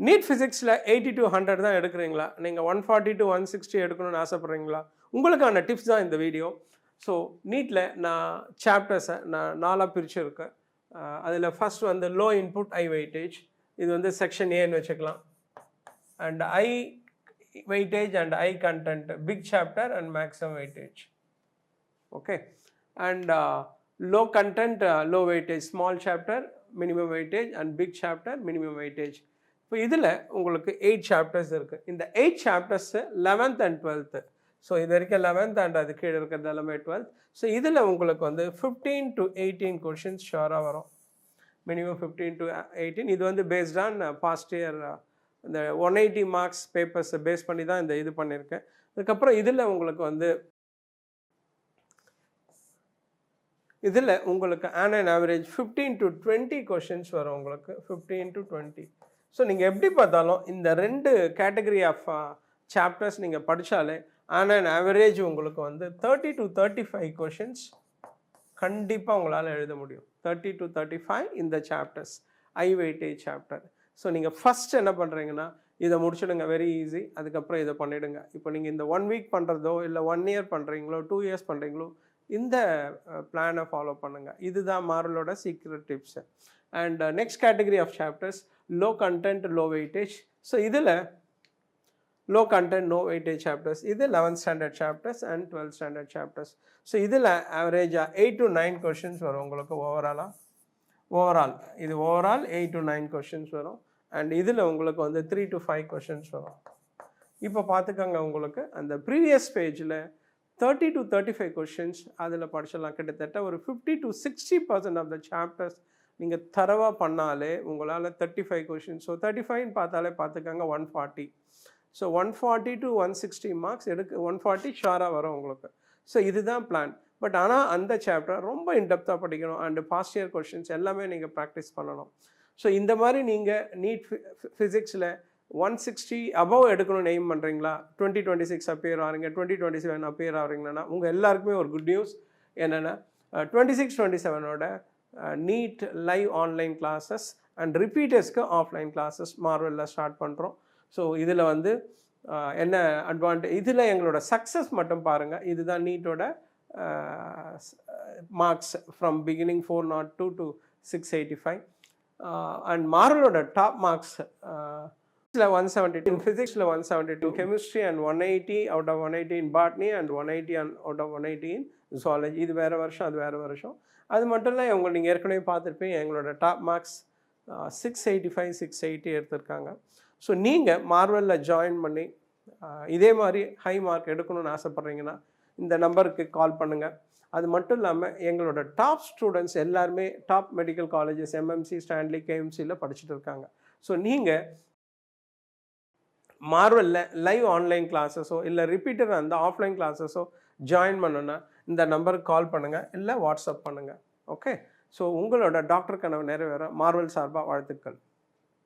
NEET ஃபிசிக்ஸில் 80 to 100 தான் எடுக்கிறீங்களா, நீங்கள் 140 to 160 எடுக்கணும்னு ஆசைப்பட்றீங்களா, உங்களுக்கான டிப்ஸ் தான் இந்த வீடியோ. ஸோ நீட்டில் நான் சாப்டர்ஸை நான் 4ஆக பிரிச்சுருக்கேன். அதில் ஃபஸ்ட் வந்து லோ இன்புட் ஐ வெயிட்டேஜ், இது வந்து செக்ஷன் ஏன்னு வச்சுக்கலாம். And high weightage and high content, big chapter and maximum weightage. Okay. And low content, low weightage, small chapter, minimum weightage, and big chapter, minimum weightage. இப்போ இதில் உங்களுக்கு 8 chapters இருக்குது. இந்த 8 chapters 11th and 12th. So இது வரைக்கும் 11th and அது கீழே இருக்கிறது எல்லாமே 12th. ஸோ இதில் உங்களுக்கு வந்து 15 to 18 கொஷின்ஸ் ஷுவராக வரும். Minimum 15 to 18. இது வந்து பேஸ்ட் ஆன் பாஸ்ட் இயர் இந்த 180 மார்க்ஸ் பேப்பர்ஸை பேஸ் பண்ணி தான் இந்த இது பண்ணியிருக்கேன். அதுக்கப்புறம் இதில் உங்களுக்கு வந்து இதில் உங்களுக்கு on and average 15 to 20 questions வரும் உங்களுக்கு, 15 to 20. ஸோ நீங்கள் எப்படி பார்த்தாலும் இந்த 2 கேட்டகரி ஆஃப் சாப்டர்ஸ் நீங்கள் படித்தாலே ஆன் அண்ட் ஆவரேஜ் உங்களுக்கு வந்து 30 to 35 கொஷின்ஸ் கண்டிப்பாக உங்களால் எழுத முடியும். 30 to 35 இந்த சாப்டர்ஸ், ஐ வெயிட்டேஜ் சாப்டர். ஸோ நீங்கள் ஃபஸ்ட் என்ன பண்ணுறீங்கன்னா இதை முடிச்சுடுங்க, வெரி ஈஸி. அதுக்கப்புறம் இதை பண்ணிவிடுங்க. இப்போ நீங்கள் இந்த 1 வீக் பண்ணுறதோ இல்லை 1 இயர் பண்ணுறீங்களோ 2 இயர்ஸ் பண்ணுறீங்களோ இந்த பிளானை ஃபாலோ பண்ணுங்கள். இதுதான் மாரலோட secret tips. And next category of chapters low content, low weightage. So இதில் low content, no weightage chapters, இது 11th standard chapters and 12th standard chapters. So இதில் ஆவரேஜாக 8 to 9 கொஷின்ஸ் வரும் உங்களுக்கு ஓவரால் இது ஓவரால் 8 to 9 கொஷின்ஸ் வரும். And இதில் உங்களுக்கு வந்து 3 to 5 கொஷின்ஸ் வரும். இப்போ பார்த்துக்கோங்க, உங்களுக்கு அந்த ப்ரீவியஸ் பேஜில் 30 to 35 கொஷின்ஸ் அதில் படிச்சிடலாம். கிட்டத்தட்ட ஒரு 50 to 60% ஆஃப் த சாப்டர்ஸ் நீங்கள் தரவாக பண்ணாலே உங்களால் 35 கொஷின்ஸ். ஸோ 35 பார்த்தாலே பார்த்துக்கோங்க 140. ஸோ 140 to 160 மார்க்ஸ் 140 ஷாராக வரும் உங்களுக்கு. ஸோ இதுதான் பிளான். பட் ஆனால் அந்த சாப்டர் ரொம்ப இன்டெப்த்தாக படிக்கணும். அண்டு பாஸ்ட் இயர் கொஷின்ஸ் எல்லாமே நீங்கள் ப்ராக்டிஸ் பண்ணணும். ஸோ இந்த மாதிரி நீங்கள் நீட் ஃபிசிக்ஸில் 160 அபவ் எடுக்கணும்னு எய்ம் பண்ணுறீங்களா, 2026 அப்பியர் ஆகிறீங்க, 2027 அப்பியர் ஆகிறீங்கன்னா உங்கள் எல்லாருக்குமே ஒரு குட் நியூஸ் என்னென்னா 26-27ஓட NEET live online classes and ரிப்பீட்டர்ஸ்க்கு ஆஃப்லைன் கிளாஸஸ் மார்வலில் ஸ்டார்ட் பண்ணுறோம். ஸோ இதில் வந்து என்ன அட்வான்டேஜ், இதில் எங்களோட சக்ஸஸ் மட்டும் பாருங்கள். இதுதான் நீட்டோட marks from beginning 402 to 685. And மார்வலோட top marks 172 in physics, 172 chemistry, and 180 out of 180 in botany, and 180 out of 180 in zoology. இது வேறு வருஷம், அது வேறு வருஷம். அது மட்டும் இல்லை, உங்களை நீங்கள் ஏற்கனவே பார்த்துருப்பீங்க, எங்களோட டாப் மார்க்ஸ் 685, 680 எடுத்திருக்காங்க. ஸோ நீங்கள் மார்வலில் ஜாயின் பண்ணி இதே மாதிரி ஹை மார்க் எடுக்கணும்னு ஆசைப்பட்றீங்கன்னா இந்த நம்பருக்கு கால் பண்ணுங்கள். அது மட்டும் இல்லாமல் எங்களோட டாப் ஸ்டூடெண்ட்ஸ் எல்லாருமே top medical colleges MMC, Stanley, கேஎம்சியில் படிச்சுட்டு இருக்காங்க. ஸோ நீங்கள் மார்வலில் லைவ் ஆன்லைன் கிளாஸஸோ இல்லை ரிப்பீட்டர் அந்த ஆஃப்லைன் கிளாஸஸோ ஜாயின் பண்ணணுன்னா இந்த நம்பருக்கு கால் பண்ணுங்கள், இல்லை வாட்ஸ்அப் பண்ணுங்கள். ஓகே. ஸோ உங்களோட டாக்டர் கனவு நிறைவேற மார்வல் சார்பாக வாழ்த்துக்கள்.